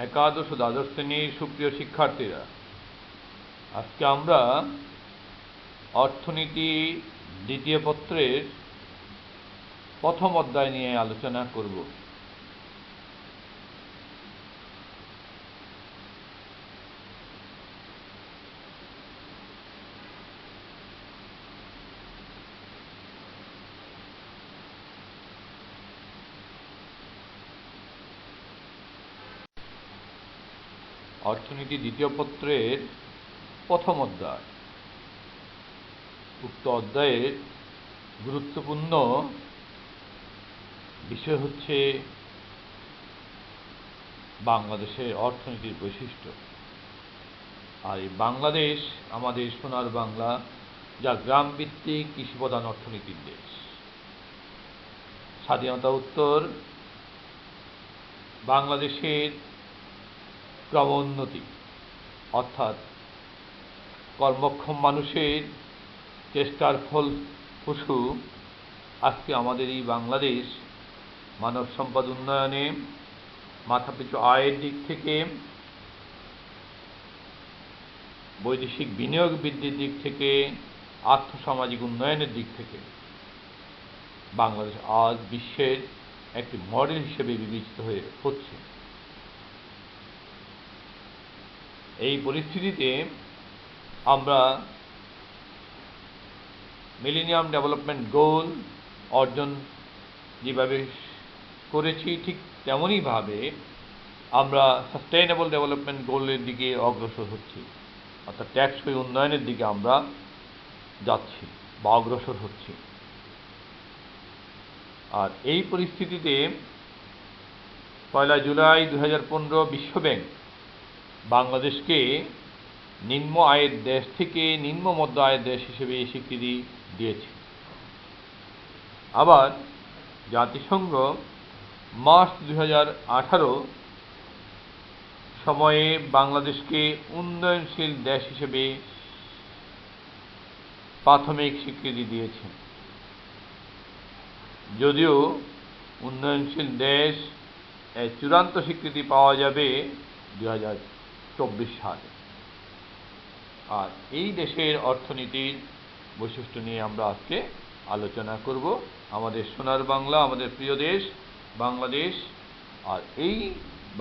একাদশ ও দ্বাদশ শ্রেণীর সুপ্রিয় শিক্ষার্থীরা, আজকে আমরা অর্থনীতি দ্বিতীয় পত্রের প্রথম অধ্যায় নিয়ে আলোচনা করব। অর্থনীতি দ্বিতীয় পত্রের প্রথম অধ্যায়। উক্ত অধ্যায়ের গুরুত্বপূর্ণ বিষয় হচ্ছে বাংলাদেশের অর্থনীতির বৈশিষ্ট্য। আর এই বাংলাদেশ আমাদের সোনার বাংলা, যা গ্রামভিত্তিক কৃষিপ্রধান অর্থনীতির দেশ। স্বাধীনতা উত্তর বাংলাদেশের ক্রমোন্নতি, অর্থাৎ কর্মক্ষম মানুষের চেষ্টার ফলপ্রসূ আজকে আমাদের এই বাংলাদেশ মানব সম্পদ উন্নয়নে, মাথাপিছু আয়ের দিক থেকে, বৈদেশিক বিনিয়োগ বৃদ্ধির দিক থেকে, আর্থসামাজিক উন্নয়নের দিক থেকে বাংলাদেশ আজ বিশ্বের একটি মডেল হিসেবে বিবেচিত হচ্ছে। এই পরিস্থিতিতে আমরা মিলেনিয়াম ডেভেলপমেন্ট গোল অর্জন যেভাবে করেছি, ঠিক তেমনইভাবে আমরা সাস্টেইনেবল ডেভেলপমেন্ট গোলের দিকে অগ্রসর হচ্ছি, অর্থাৎ টেকসই উন্নয়নের দিকে আমরা যাচ্ছি বা অগ্রসর হচ্ছি। আর এই পরিস্থিতিতে 1 জুলাই 2015 বিশ্বব্যাংক বাংলাদেশকে নিম্ন আয়ের দেশ থেকে নিম্ন মধ্য আয়ের দেশ হিসেবে স্বীকৃতি দিয়েছে। আবার জাতিসংঘ মার্চ 2018 সময়ে বাংলাদেশকে উন্নয়নশীল দেশ হিসেবে প্রাথমিক স্বীকৃতি দিয়েছে। যদিও উন্নয়নশীল দেশ চূড়ান্ত স্বীকৃতি পাওয়া যাবে 2024 সালে। আর এই দেশের অর্থনীতির বৈশিষ্ট্য নিয়ে আমরা আজকে আলোচনা করব। আমাদের সোনার বাংলা, আমাদের প্রিয় দেশ বাংলাদেশ, আর এই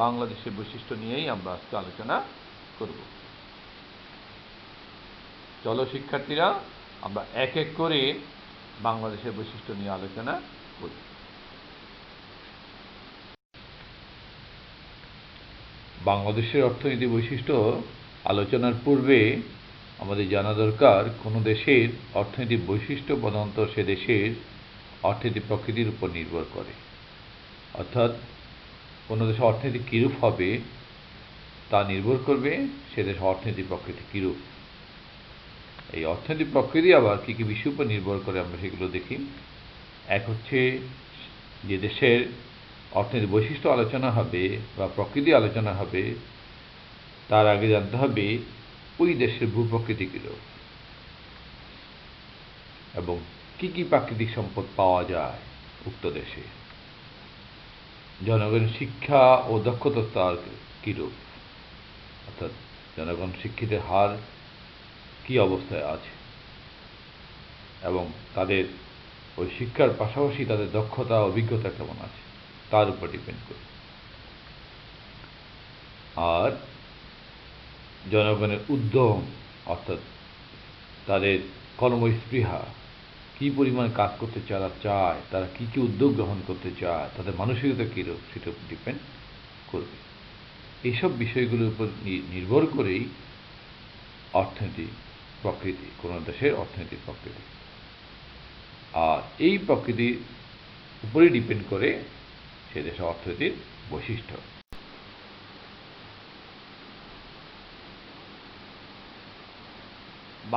বাংলাদেশের বৈশিষ্ট্য নিয়েই আমরা আজকে আলোচনা করব। চলো শিক্ষার্থীরা, আমরা এক এক করে বাংলাদেশের বৈশিষ্ট্য নিয়ে আলোচনা করি। বাংলাদেশের অর্থনীতি বৈশিষ্ট্য আলোচনার পূর্বে আমাদের জানা দরকার, কোনো দেশের অর্থনৈতিক বৈশিষ্ট্য প্রধানত সে দেশের অর্থনৈতিক প্রকৃতির উপর নির্ভর করে। অর্থাৎ কোনো দেশের অর্থনীতি কীরূপ হবে তা নির্ভর করবে সে দেশের অর্থনৈতিক প্রকৃতি কীরূপ। এই অর্থনৈতিক প্রকৃতি আবার কী কী বিষয়ের উপর নির্ভর করে আমরা সেগুলো দেখি। এক হচ্ছে, যে দেশের অর্থনৈতিক বৈশিষ্ট্য আলোচনা হবে বা প্রকৃতি আলোচনা হবে, তার আগে জানতে হবে ওই দেশের ভূপ্রকৃতি কীরূপ এবং কী কী প্রাকৃতিক সম্পদ পাওয়া যায় উক্ত দেশে, জনগণের শিক্ষা ও দক্ষতার স্তর কীরূপ, অর্থাৎ জনগণ শিক্ষিতের হার কী অবস্থায় আছে এবং তাদের ওই শিক্ষার পাশাপাশি তাদের দক্ষতা অভিজ্ঞতা কেমন আছে তার উপর ডিপেন্ড করে। আর জনগণের উদ্যম, অর্থাৎ তাদের কর্মস্পৃহা, কী পরিমাণ কাজ করতে তারা চায়, তারা কী কী উদ্যোগ গ্রহণ করতে চায়, তাদের মানসিকতা কীরূপ সেটার উপর ডিপেন্ড করবে। এইসব বিষয়গুলোর উপর নির্ভর করেই অর্থনীতি প্রকৃতি, কোনো দেশের অর্থনৈতিক প্রকৃতি। আর এই প্রকৃতির উপরেই ডিপেন্ড করে সে দেশের অর্থনীতির বৈশিষ্ট্য।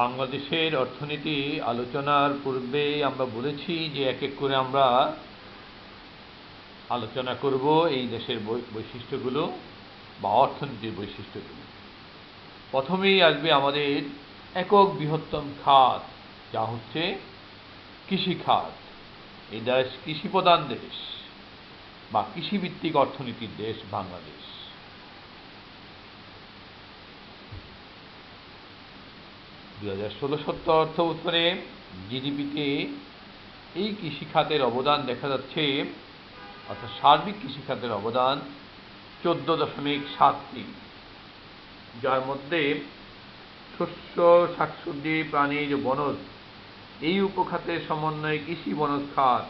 বাংলাদেশের অর্থনীতি আলোচনার পূর্বে আমরা বলেছি যে এক এক করে আমরা আলোচনা করব এই দেশের বৈশিষ্ট্যগুলো বা অর্থনীতির বৈশিষ্ট্যগুলো। প্রথমেই আসবে আমাদের একক বৃহত্তম খাত, যা হচ্ছে কৃষি খাত। এই দেশ কৃষিপ্রধান দেশ। বা কৃষিভিত্তিক অর্থনীতির দেশ বাংলাদেশ। 2016-17 অর্থ বছরে জিডিপিতে এই কৃষিখাতের অবদান দেখা যাচ্ছে, অর্থাৎ সার্বিক কৃষিখাতের অবদান 14.73, যার মধ্যে শস্য, শাকসবজি, প্রাণীজ ও বনজ এই উপখাতের সমন্বয়ে কৃষি বনজ খাত,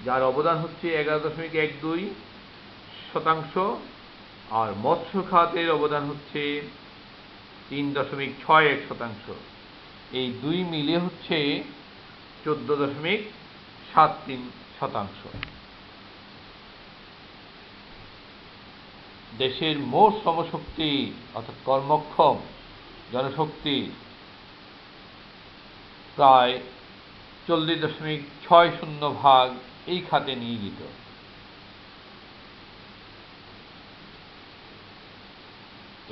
যার অবদান হচ্ছে 11.12%, আর মৎস্য খাতের অবদান হচ্ছে 3.61%। এই দুই মিলে হচ্ছে 14.73%। দেশের মোট শ্রমশক্তি অর্থাৎ কর্মক্ষম জনশক্তি প্রায় 40.60% এই খাতে নিয়োজিত।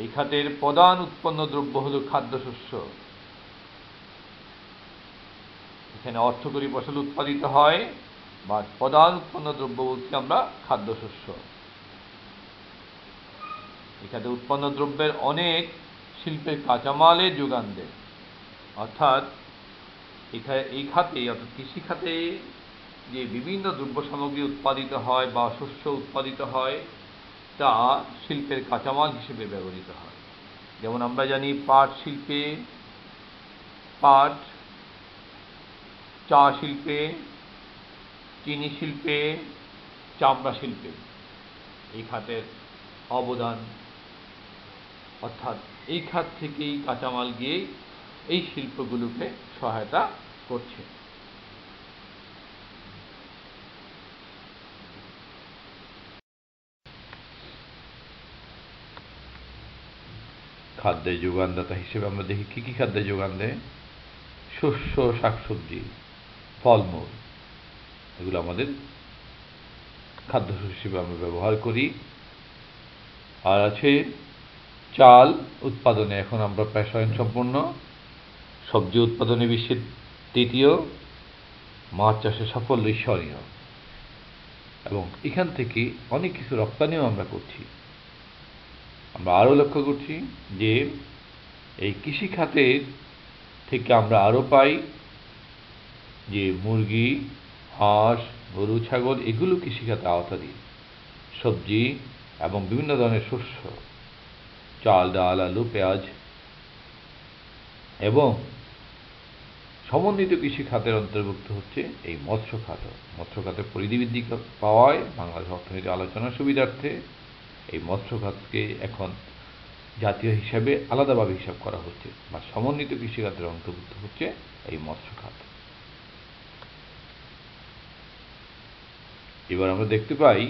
এই খাতের প্রধান উৎপন্ন দ্রব্য হল খাদ্যশস্য। এখানে অর্থকরী ফসল উৎপাদিত হয়, বা প্রধান উৎপন্ন দ্রব্য বলছি আমরা খাদ্যশস্য। এখানে উৎপন্ন দ্রব্যের অনেক শিল্পের কাঁচামালের যোগান দেয়, অর্থাৎ এই খাতে অর্থাৎ কৃষি খাতে যে বিভিন্ন দ্রব্য সামগ্রী উৎপাদিত হয় বা শস্য উৎপাদিত হয় তা শিল্পের কাঁচামাল হিসেবে ব্যবহৃত হয়। যেমন আমরা জানি পাট শিল্পে পাট, চা শিল্পে, চিনি শিল্পে, চামড়া শিল্পে এই খাতের অবদান, অর্থাৎ এই খাত থেকেই কাঁচামাল গিয়ে এই শিল্পগুলোকে সহায়তা করছে। খাদ্যের যোগানদাতা হিসেবে আমরা দেখি কি কি খাদ্যের যোগান দেয়। শস্য, শাকসবজি, ফলমূল, এগুলো আমাদের খাদ্যশস্য হিসেবে আমরা ব্যবহার করি। আর আছে চাল উৎপাদনে এখন আমরা প্রায় স্বয়ংসম্পূর্ণ, সবজি উৎপাদনে বিশ্বের তৃতীয়, মাছ চাষে সাফল্য ঈশ্বরীয়, এবং এখান থেকে অনেক কিছু রপ্তানিও আমরা করছি। আমরা আরও লক্ষ্য করছি যে এই কৃষি খাতের থেকে আমরা আরও পাই যে মুরগি, হাঁস, গরু, ছাগল এগুলো কৃষিখাতে আওতাধীন, সবজি এবং বিভিন্ন ধরনের শস্য, চাল, ডাল, আলু, পেঁয়াজ, এবং সমন্বিত কৃষি খাতের অন্তর্ভুক্ত হচ্ছে এই মৎস্য খাত। মৎস্য খাতের পরিধি বৃদ্ধি পাওয়ায় বাংলাদেশ অর্থনীতি আলোচনার সুবিধার্থে এই মৎস্য খাতকে এখন জাতীয় হিসাবে আলাদাভাবে হিসাব করা হচ্ছে, বা সমন্বিত কৃষি খাতের অন্তর্ভুক্ত হচ্ছে এই মৎস্য খাত। এবার আমরা দেখতে পাই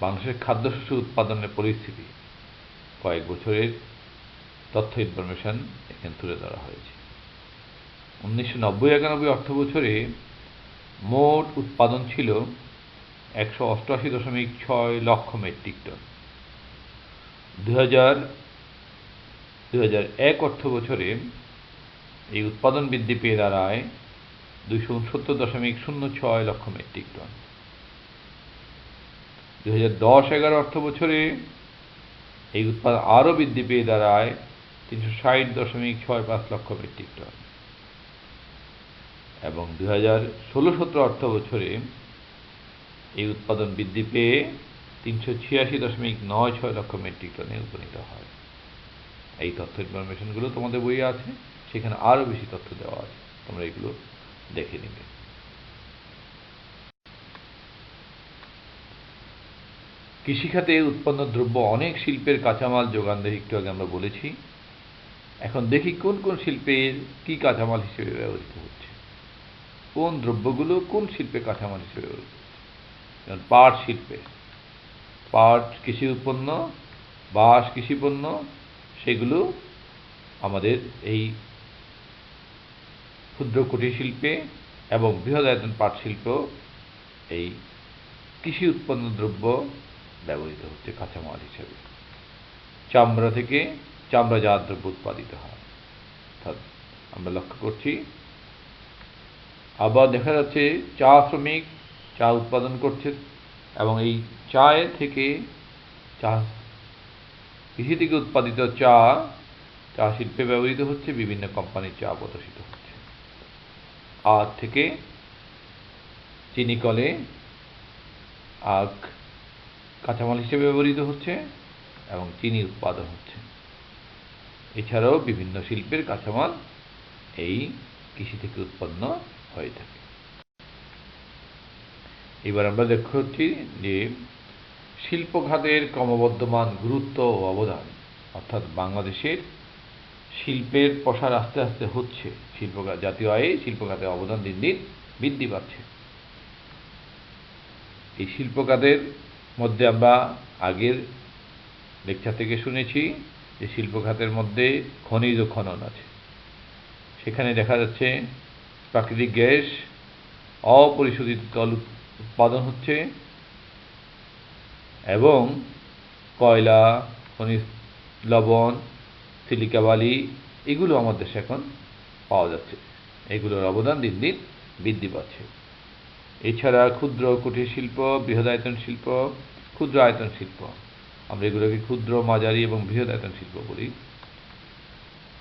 বাংলাদেশের খাদ্যশস্য উৎপাদনের পরিস্থিতি। কয়েক বছরের তথ্য ইনফরমেশন এখানে তুলে ধরা হয়েছে। 1990-91 অর্থ বছরে মোট উৎপাদন ছিল 188.6 লক্ষ মেট্রিক টন। 2000-2001 অর্থ বছরে এই উৎপাদন বৃদ্ধি পেয়ে দাঁড়ায় 269.06 লক্ষ মেট্রিক টন। 2010-11 অর্থ বছরে এই উৎপাদন আরও বৃদ্ধি পেয়ে দাঁড়ায় 360.65 লক্ষ মেট্রিক টন, এবং 2016-17 অর্থ বছরে এই উৎপাদন বৃদ্ধি পেয়ে 386.96 লক্ষ মেট্রিক টনে উপনীত হয়। এই তথ্য ইনফরমেশনগুলো তোমাদের বইয়ে আছে, সেখানে আরও বেশি তথ্য দেওয়া আছে, তোমরা এগুলো দেখে নিবে। কৃষিখাতে উৎপন্ন দ্রব্য অনেক শিল্পের কাঁচামাল যোগান দেয়, একটু আগে আমরা বলেছি। এখন দেখি কোন কোন শিল্পের কি কাঁচামাল হিসেবে ব্যবহৃত হচ্ছে, কোন দ্রব্যগুলো কোন শিল্পে কাঁচামাল হিসেবে ব্যবহৃত হচ্ছে। যেমন পাট শিল্পে, পাট কৃষি উৎপন্ন, বাঁশ কৃষি পণ্য, সেগুলো আমাদের এই ক্ষুদ্র কুটির শিল্পে এবং বৃহদায়তন পাট শিল্প এই কৃষি উৎপন্ন দ্রব্য ব্যবহৃত হচ্ছে কাঁচামাল হিসেবে। চামড়া থেকে চামড়াজাত দ্রব্য উৎপাদিত হয়, অর্থাৎ আমরা লক্ষ্য করছি। আবার দেখা যাচ্ছে চা শ্রমিক চা উৎপাদন করছে, এবং এই চায়ের থেকে চা কৃষি থেকে উৎপাদিত চা শিল্পে ব্যবহৃত হচ্ছে, বিভিন্ন কোম্পানির চা প্রদর্শিত হচ্ছে। আখ থেকে চিনি কলে আখ কাঁচামাল হিসেবে ব্যবহৃত হচ্ছে এবং চিনি উৎপাদন হচ্ছে। এছাড়াও বিভিন্ন শিল্পের কাঁচামাল এই কৃষি থেকে উৎপন্ন হয়ে থাকে। এবার আমরা দেখছি যে শিল্প খাতের ক্রমবর্ধমান গুরুত্ব ও অবদান, অর্থাৎ বাংলাদেশের শিল্পের প্রসার আস্তে আস্তে হচ্ছে, জাতীয় আয়ে শিল্প খাতের অবদান দিন দিন বৃদ্ধি পাচ্ছে। এই শিল্প খাতের মধ্যে আমরা আগের লেকচার থেকে শুনেছি যে শিল্প খাতের মধ্যে খনিজ ও খনন আছে। সেখানে দেখা যাচ্ছে প্রাকৃতিক গ্যাস, অপরিশোধিত তৈল উৎপাদন হচ্ছে এবং কয়লা, খনিজ লবণ, সিলিকা বালি এগুলো আমাদের দেশে এখন পাওয়া যাচ্ছে। এগুলোর অবদান দিন দিন বৃদ্ধি পাচ্ছে। এছাড়া ক্ষুদ্র কুটির শিল্প, বৃহদায়তন শিল্প, ক্ষুদ্র আয়তন শিল্প, আমরা এগুলোকে ক্ষুদ্র, মাঝারি এবং বৃহদায়তন শিল্প বলি।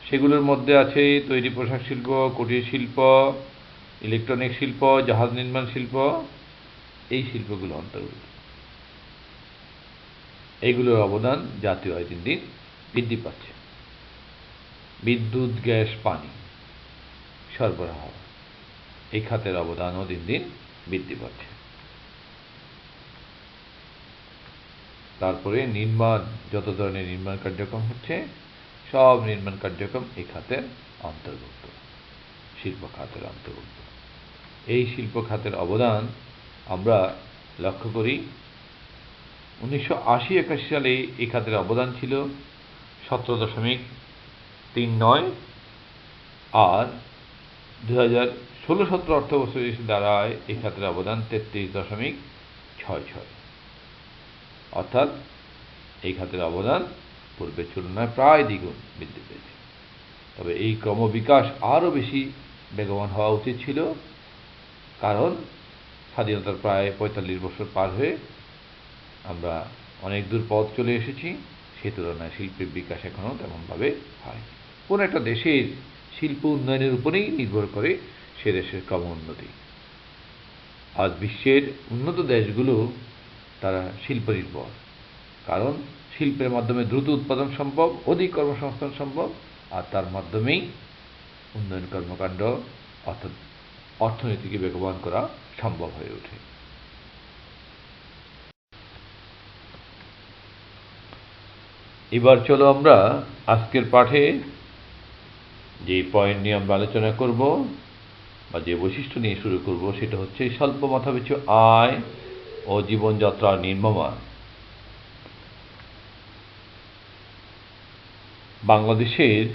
সেগুলোর মধ্যে আছে তৈরি পোশাক শিল্প, কুটির শিল্প, ইলেকট্রনিক শিল্প, জাহাজ নির্মাণ শিল্প, এই শিল্পগুলো অন্তর্ভুক্ত। এইগুলোর অবদান জাতীয় আয় দিন দিন বৃদ্ধি পাচ্ছে। বিদ্যুৎ, গ্যাস, পানি সরবরাহ, এই খাতের অবদানও দিন দিন বৃদ্ধি পাচ্ছে। তারপরে নির্মাণ, যত ধরনের নির্মাণ কার্যক্রম হচ্ছে সব নির্মাণ কার্যক্রম এই খাতের অন্তর্ভুক্ত, শিল্প খাতের অন্তর্ভুক্ত। এই শিল্প খাতের অবদান আমরা লক্ষ্য করি 1980-81 সালে এই খাতের অবদান ছিল 17.39, আর 2016-17 অর্থ বছরে দাঁড়ায় এই খাতের অবদান 33.66, অর্থাৎ এই খাতের অবদান পূর্বের তুলনায় প্রায় দ্বিগুণ বৃদ্ধি পেয়েছে। তবে এই ক্রমবিকাশ আরও বেশি বেগবান হওয়া উচিত ছিল, কারণ স্বাধীনতার প্রায় 45 বছর পার হয়ে আমরা অনেক দূর পথ চলে এসেছি। সে তুলনায় শিল্পের বিকাশ এখনও তেমনভাবে হয়নি। কোনো একটা দেশের শিল্প উন্নয়নের উপরেই নির্ভর করে সে দেশের ক্রমোন্নতি। আজ বিশ্বের উন্নত দেশগুলো তারা শিল্প নির্ভর, কারণ শিল্পের মাধ্যমে দ্রুত উৎপাদন সম্ভব, অধিক কর্মসংস্থান সম্ভব, আর তার মাধ্যমেই উন্নয়ন কর্মকাণ্ড অর্থাৎ অর্থনীতিকে বেগবান করা সম্ভব হয়ে ওঠে। এবার চলো আমরা আজকের পাঠে যে পয়েন্ট নিয়ে আমরা আলোচনা করব বা যে বৈশিষ্ট্য নিয়ে শুরু করব সেটা হচ্ছে স্বল্প মাথাপিছু আয় ও জীবনযাত্রার নিম্নমান। বাংলাদেশের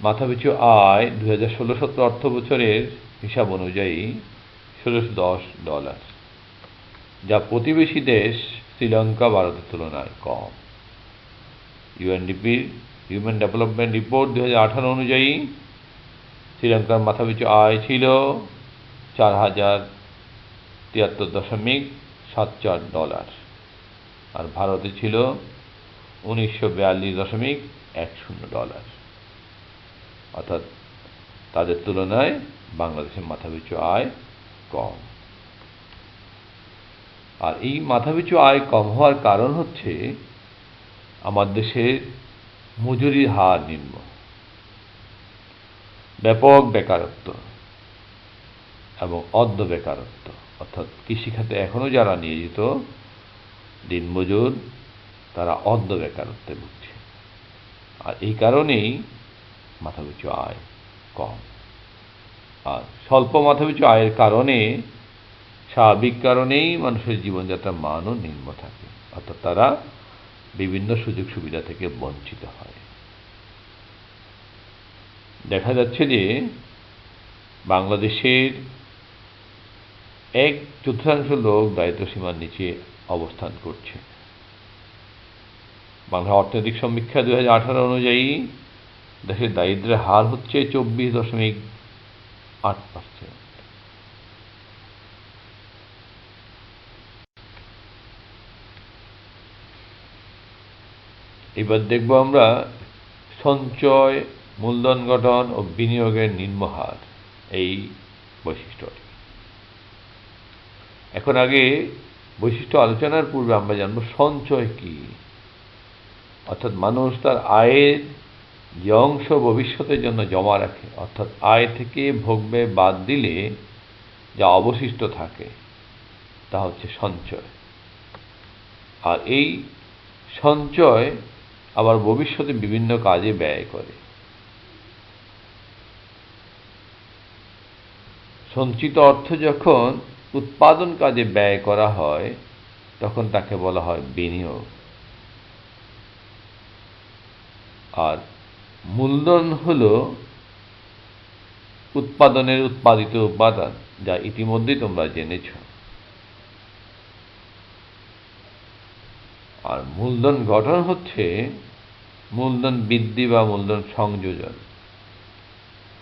মাথাপিছু আয় 2016-17 অর্থ বছরের হিসাব অনুযায়ী $1,610, যা প্রতিবেশী দেশ শ্রীলঙ্কা, ভারতের তুলনায় কম। ইউএনডিপির হিউম্যান ডেভেলপমেন্ট রিপোর্ট 2018 অনুযায়ী শ্রীলঙ্কার মাথাপিছু আয় ছিল $4,073.74, আর ভারতে ছিল $1,942.10, অর্থাৎ তাদের তুলনায় বাংলাদেশের মাথাপিছু আয় কম। আর এই মাথাপিছু আয় কম হওয়ার কারণ হচ্ছে আমার দেশের মজুরির হার নিম্ন, ব্যাপক বেকারত্ব এবং অর্ধ বেকারত্ব, অর্থাৎ কৃষিখাতে এখনও যারা নিয়োজিত দিনমজুর তারা অর্ধ বেকারত্বে ভুগছে। আর এই কারণেই মাথাপিছু আয় কম। আর স্বল্প মাথাপিছু আয়ের কারণে, স্বাভাবিক কারণেই মানুষের জীবনযাত্রার মানও নিম্ন থাকে, অর্থাৎ তারা বিভিন্ন সুযোগ সুবিধা থেকে বঞ্চিত হয়। দেখা যাচ্ছে যে বাংলাদেশের 1/4 লোক দারিদ্র্য সীমার নিচে অবস্থান করছে। বাংলা অর্থনৈতিক সমীক্ষা 2018 অনুযায়ী দেশের দারিদ্র্যের হার হচ্ছে 24.8%। এবার দেখব আমরা সঞ্চয়, মূলধন গঠন ও বিনিয়োগের নিম্ন হার, এই বৈশিষ্ট্যটি। এখন আগে বৈশিষ্ট্য আলোচনার পূর্বে আমরা জানব সঞ্চয় কি। অর্থাৎ মানুষ তার আয়ের যে অংশ ভবিষ্যতের জন্য জমা রাখে, অর্থাৎ আয় থেকে ভোগ ব্যয় বাদ দিলে যা অবশিষ্ট থাকে তা হচ্ছে সঞ্চয়। আর এই সঞ্চয় আবার ভবিষ্যতে বিভিন্ন কাজে ব্যয় করে। সঞ্চিত অর্থ যখন উৎপাদন কাজে ব্যয় করা হয় তখন তাকে বলা হয় বিনিয়োগ। আর মূলধন হল উৎপাদনের উৎপাদিত উপাদান, যা ইতিমধ্যেই তোমরা জেনেছ। আর মূলধন গঠন হচ্ছে মূলধন বৃদ্ধি বা মূলধন সংযোজন।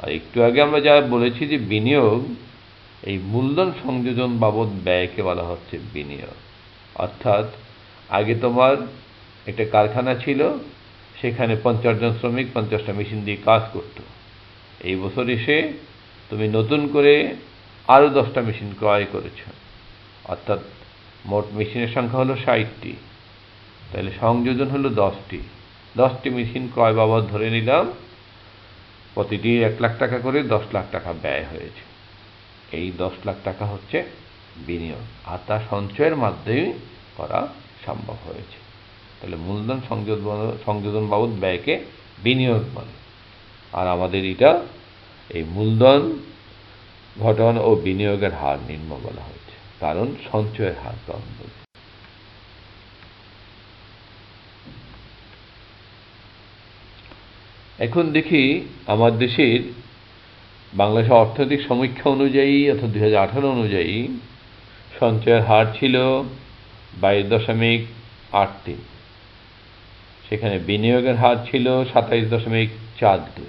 আর একটু আগে আমরা যা বলেছি যে বিনিয়োগ, এই মূলধন সংযোজন বাবদ ব্যয়কে বলা হচ্ছে বিনিয়োগ। অর্থাৎ আগে তোমার একটা কারখানা ছিল, সেখানে 50 জন শ্রমিক 50টা মেশিন দিয়ে কাজ করত। এই বছর এসে তুমি নতুন করে আরও 10টা মেশিন ক্রয় করেছ, অর্থাৎ মোট মেশিনের সংখ্যা হলো 60টি। তাহলে সংযোজন হলো 10টি। 10টি মেশিন ক্রয় বাবদ ধরে নিলাম প্রতিটি 1 লাখ টাকা করে 10 লাখ টাকা ব্যয় হয়েছে। এই 10 লাখ টাকা হচ্ছে বিনিয়োগ, আর তা সঞ্চয়ের মাধ্যমে করা সম্ভব হয়েছে। তাহলে মূলধন সংযোজন বাবদ ব্যয়কে বিনিয়োগ বলে। আর আমাদের এটা এই মূলধন গঠন ও বিনিয়োগের হার নিম্ন বলা হয়েছে, কারণ সঞ্চয়ের হার কম বলে। এখন দেখি আমার দেশের বাংলাদেশের অর্থনৈতিক সমীক্ষা অনুযায়ী অর্থাৎ 2018 অনুযায়ী সঞ্চয়ের হার ছিল 22.83। সেখানে বিনিয়োগের হার ছিল 27.42,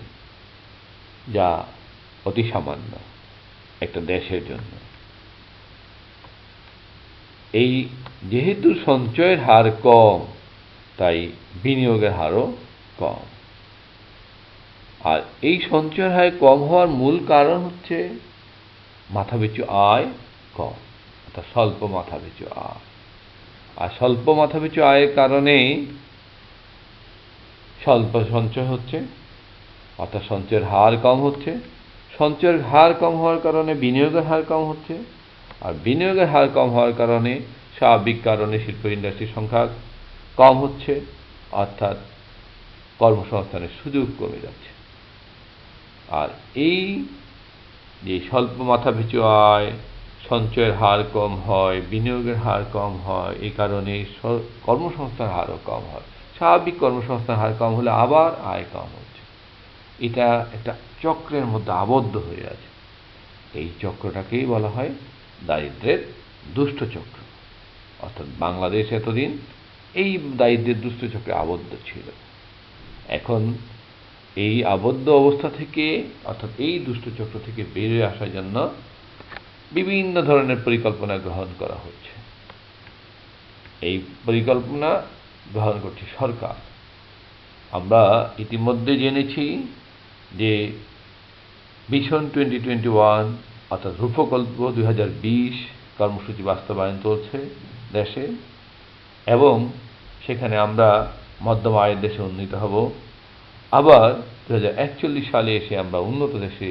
যা অতি সামান্য একটা দেশের জন্য। এই যেহেতু সঞ্চয়ের হার কম, তাই বিনিয়োগের হারও কম। আর এই সঞ্চয়ের হার কম হওয়ার মূল কারণ হচ্ছে মাথাপিছু আয় কম, অর্থাৎ স্বল্প মাথাপিছু আয়। আর স্বল্প মাথাপিছু আয়ের কারণেই স্বল্প সঞ্চয় হচ্ছে, অর্থাৎ সঞ্চয়ের হার কম হচ্ছে। সঞ্চয়ের হার কম হওয়ার কারণে বিনিয়োগের হার কম হচ্ছে, আর বিনিয়োগের হার কম হওয়ার কারণে স্বাভাবিক কারণে শিল্প ইন্ডাস্ট্রির সংখ্যা কম হচ্ছে, অর্থাৎ কর্মসংস্থানের সুযোগ কমে যাচ্ছে। আর এই যে স্বল্প মাথাপিছু আয়, সঞ্চয়ের হার কম হয়, বিনিয়োগের হার কম হয়, এই কারণে কর্মসংস্থান হারও কম হয়। স্বাভাবিক কর্মসংস্থান হার কম হলে আবার আয় কম হচ্ছে। এটা একটা চক্রের মধ্যে আবদ্ধ হয়ে আছে। এই চক্রটাকেই বলা হয় দারিদ্র্যের দুষ্ট চক্র। অর্থাৎ বাংলাদেশ এতদিন এই দারিদ্র্যের দুষ্ট চক্রে আবদ্ধ ছিল। এখন এই আবদ্ধ অবস্থা থেকে, অর্থাৎ এই দুষ্ট চক্র থেকে বেরিয়ে আসার জন্য বিভিন্ন ধরনের পরিকল্পনা গ্রহণ করা হচ্ছে। এই পরিকল্পনা গ্রহণ করছে সরকার। আমরা ইতিমধ্যে জেনেছি যে ভিশন 2021 অর্থাৎ রূপকল্প 2020 কর্মসূচি বাস্তবায়ন চলছে দেশে, এবং সেখানে আমরা মধ্যম আয়ের দেশে উন্নীত হব। আবার 2041 সালে এসে আমরা উন্নত দেশে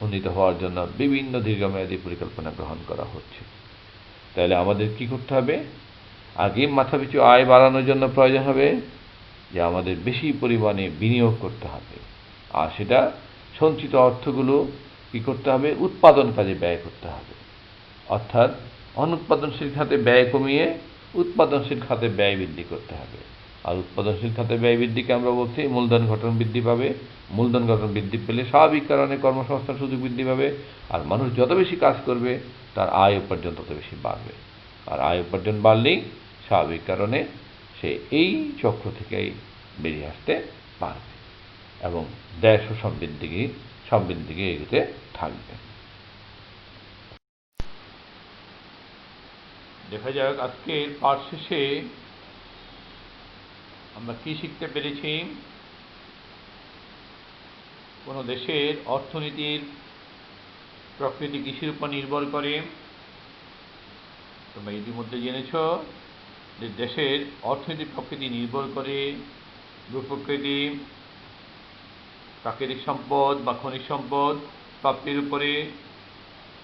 উন্নীত হওয়ার জন্য বিভিন্ন দীর্ঘমেয়াদী পরিকল্পনা গ্রহণ করা হচ্ছে। তাহলে আমাদের কি করতে হবে? আগে মাথাপিছু আয় বাড়ানোর জন্য প্রয়োজন হবে যে আমাদের বেশি পরিমাণে বিনিয়োগ করতে হবে, আর সেটা সঞ্চিত অর্থগুলো কি করতে হবে? উৎপাদন কাজে ব্যয় করতে হবে। অর্থাৎ অনুৎপাদনশীল খাতে ব্যয় কমিয়ে উৎপাদনশীল খাতে ব্যয় বৃদ্ধি করতে হবে। আর উৎপাদনশীল খাতে ব্যয় বৃদ্ধিকে আমরা বলছি মূলধন গঠন বৃদ্ধি পাবে। মূলধন গঠন বৃদ্ধি পেলে স্বাভাবিক কারণে কর্মসংস্থান সুযোগ বৃদ্ধি পাবে, আর মানুষ যত বেশি কাজ করবে তার আয় উপার্জন তত বেশি বাড়বে। আর আয় উপার্জন বাড়লেই স্বাভাবিক কারণে সে এই চক্র থেকেই বেরিয়ে আসতে পারবে এবং দেশও সমৃদ্ধিকে এগোতে থাকবে। দেখা যাক আজকের পাঠ শেষে আমরা কি শিখতে পেরেছি? কোনো দেশের অর্থনীতির প্রকৃতি কৃষির উপর নির্ভর করে। তোমরা ইতিমধ্যে জেনেছ যে দেশের অর্থনৈতিক প্রকৃতি নির্ভর করে ভূপ্রকৃতি, প্রাকৃতিক সম্পদ বা খনিজ সম্পদ প্রাপ্তির উপরে,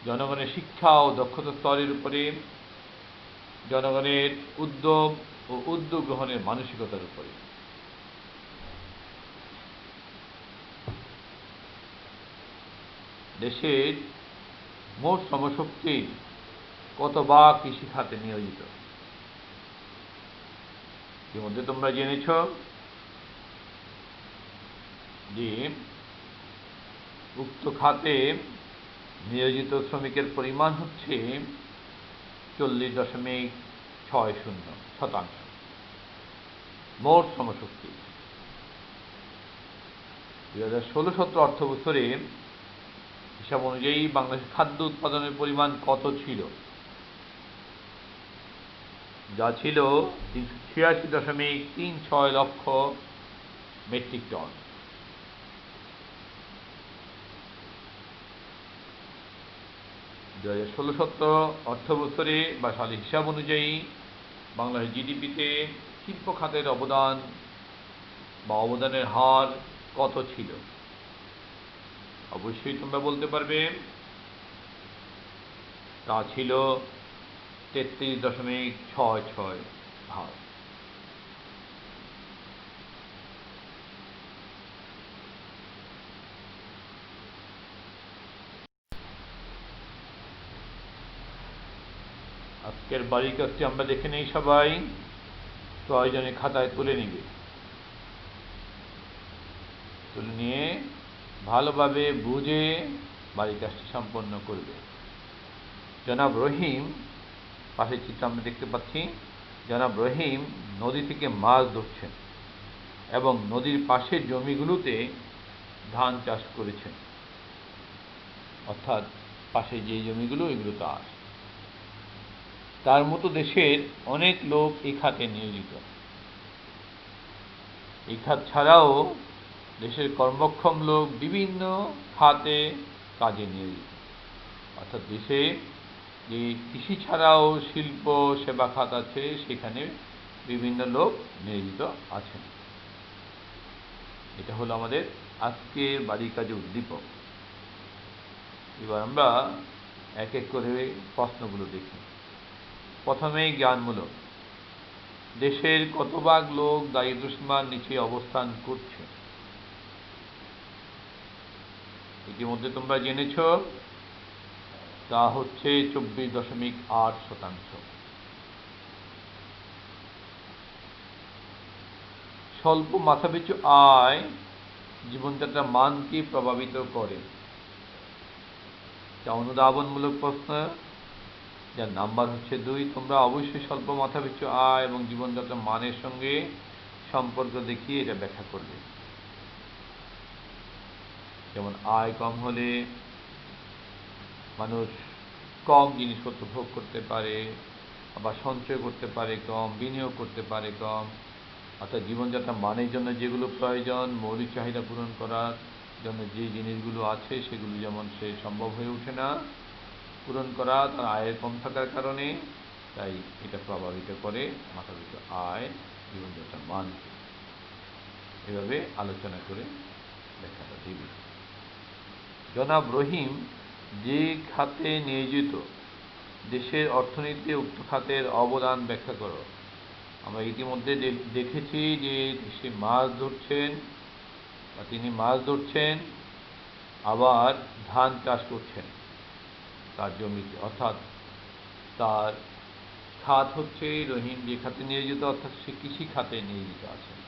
জনগণের শিক্ষা ও দক্ষতা স্তরের উপরে, জনগণের উদ্যোগ ও উদ্যোগ গ্রহণের মানসিকতার উপরে। দেশের মোট শ্রমশক্তি কত ভাগ কৃষি খাতে নিয়োজিত? ইতিমধ্যে তোমরা জেনেছ যে উক্ত খাতে নিয়োজিত শ্রমিকের পরিমাণ হচ্ছে 40.60% মোট শ্রমশক্তি। 2016-17 অর্থ বছরে হিসাব অনুযায়ী বাংলাদেশের খাদ্য উৎপাদনের পরিমাণ কত ছিল? যা ছিল 386.36 লক্ষ মেট্রিক টন। 2016-17 অর্থ বছরে বা সালের হিসাব অনুযায়ী বাংলাদেশ জিডিপিতে শিল্প খাতের অবদান বা অবদানের হার কত ছিল? অবশ্যই তোমরা বলতে পারবে, তা ছিল 33.66%। আজকের বাড়ির কাজটি আমরা দেখে নেই, সবাই প্রয়োজনে খাতায় তুলে নিবে, তুলে নিয়ে ভালোভাবে বুঝে বাড়ির কাজটি সম্পন্ন করবে। জনাব রহিম, পাশের চিত্র আমরা দেখতে পাচ্ছি, জনাব রহিম নদী থেকে মাছ ধরছেন এবং নদীর পাশের জমিগুলোতে ধান চাষ করেছেন, অর্থাৎ পাশে যে জমিগুলো এগুলো চাষ। তার মতো দেশের অনেক লোক এই খাতে নিয়োজিত। এই খাত ছাড়াও দেশের কর্মক্ষম লোক বিভিন্ন খাতে কাজে নিয়োজিত, অর্থাৎ দেশে যে কৃষি ছাড়াও শিল্প সেবা খাত আছে সেখানে বিভিন্ন লোক নিয়োজিত আছেন। এটা হলো আমাদের আজকের বাড়ির কাজে উদ্দীপক। এবার আমরা এক এক করে প্রশ্নগুলো দেখি। প্রথমেই জ্ঞানমূলক। দেশের কত ভাগ লোক দারিদ্র্যসীমার নিচে অবস্থান করছে? ইতিমধ্যে তোমরা জেনেছ, তা হচ্ছে 24.8%। স্বল্প মাথাপিছু আয় জীবনযাত্রার মানকে প্রভাবিত করে। যা অনুধাবনমূলক প্রশ্ন, যার নাম্বার হচ্ছে 2। তোমরা অবশ্যই স্বল্প মাথাপিছু আয় এবং জীবনযাত্রার মানের সঙ্গে সম্পর্ক দেখিয়ে এটা ব্যাখ্যা করবে। যেমন আয় কম হলে মানুষ কম জিনিসপত্র ভোগ করতে পারে, আবার সঞ্চয় করতে পারে কম, বিনিয়োগ করতে পারে কম, অর্থাৎ জীবনযাত্রার মানের জন্য যেগুলো প্রয়োজন, মৌলিক চাহিদা পূরণ করার জন্য যে জিনিসগুলো আছে সেগুলো যেমন সে সম্ভব হয়ে ওঠে না পূরণ করা তার আয়ের কম থাকার কারণে, তাই এটা প্রভাবিত করে মাথাপিছু আয় জীবনযাত্রার মানকে। এভাবে আলোচনা করে ব্যাখ্যাটা দিবে। জনাব রহিম যে খাতে নিয়োজিত দেশের অর্থনীতিতে উক্ত খাতের অবদান ব্যাখ্যা করো। আমরা ইতিমধ্যে দেখেছি যে সে মাছ ধরছেন বা তিনি মাছ ধরছেন, আবার ধান চাষ করছেন তার জমিতে, অর্থাৎ তার খাত হচ্ছে রহিম যে খাতে নিয়োজিত, অর্থাৎ সে কৃষি খাতে নিয়োজিত আছেন।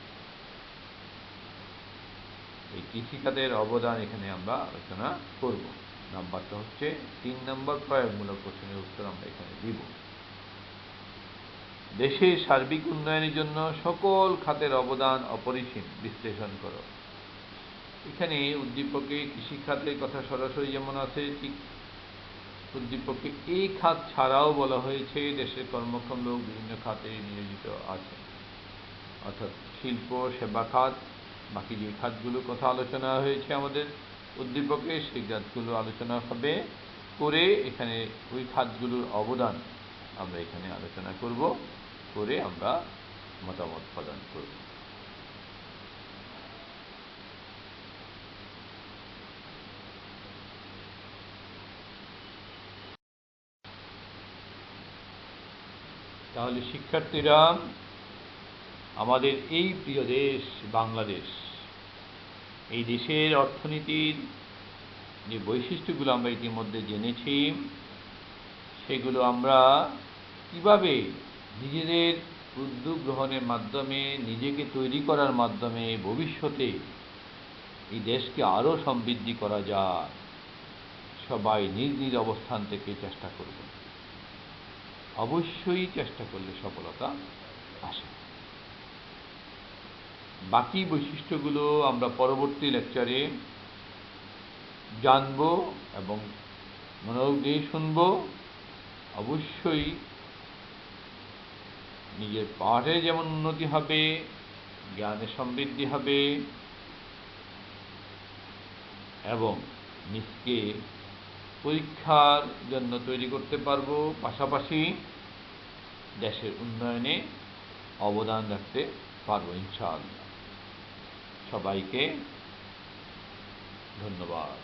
এই কৃষি খাতের অবদান এখানে আমরা আলোচনা করব। নাম্বারটা হচ্ছে 3 নম্বর, প্রয়োগমূলক প্রশ্নের উত্তর আমরা এখানে দিব। দেশের সার্বিক উন্নয়নের জন্য সকল খাতের অবদান অপরিসীম, বিশ্লেষণ করো। এখানে উদ্দীপকে কৃষি খাতের কথা সরাসরি যেমন আছে, ঠিক উদ্দীপকে এই খাত ছাড়াও বলা হয়েছে দেশের কর্মক্ষম লোক বিভিন্ন খাতে নিয়োজিত আছে। অর্থাৎ শিল্প, সেবা খাত, বাকি যে খাতগুলোর কথা আলোচনা হয়েছে আমাদের উদ্দীপকে, সেই খাতগুলো আলোচনা হবে, করে এখানে ওই খাতগুলোর অবদান আমরা এখানে আলোচনা করব, করে আমরা মতামত প্রদান করব। তাহলে শিক্ষার্থীরা, আমাদের এই প্রিয় দেশ বাংলাদেশ, এই দেশের অর্থনীতির যে বৈশিষ্ট্যগুলো আমরা ইতিমধ্যে জেনেছি, সেগুলো আমরা কিভাবে নিজেদের উদ্যোগ গ্রহণের মাধ্যমে, নিজেকে তৈরি করার মাধ্যমে ভবিষ্যতে এই দেশকে আরও সমৃদ্ধি করা যায়, সবাই নিজ নিজ অবস্থান থেকে চেষ্টা করব। অবশ্যই চেষ্টা করলে সফলতা আসে। বাকি বৈশিষ্ট্যগুলো আমরা পরবর্তী লেকচারে জানব এবং মনোযোগ দিয়ে শুনব। অবশ্যই নিজের পাঠে যেমন উন্নতি হবে, জ্ঞানে সমৃদ্ধি হবে এবং নিজকে পরীক্ষার জন্য তৈরি করতে পারব, পাশাপাশি দেশের উন্নয়নে অবদান রাখতে পারব ইনশাআল্লাহ। সবাইকে ধন্যবাদ।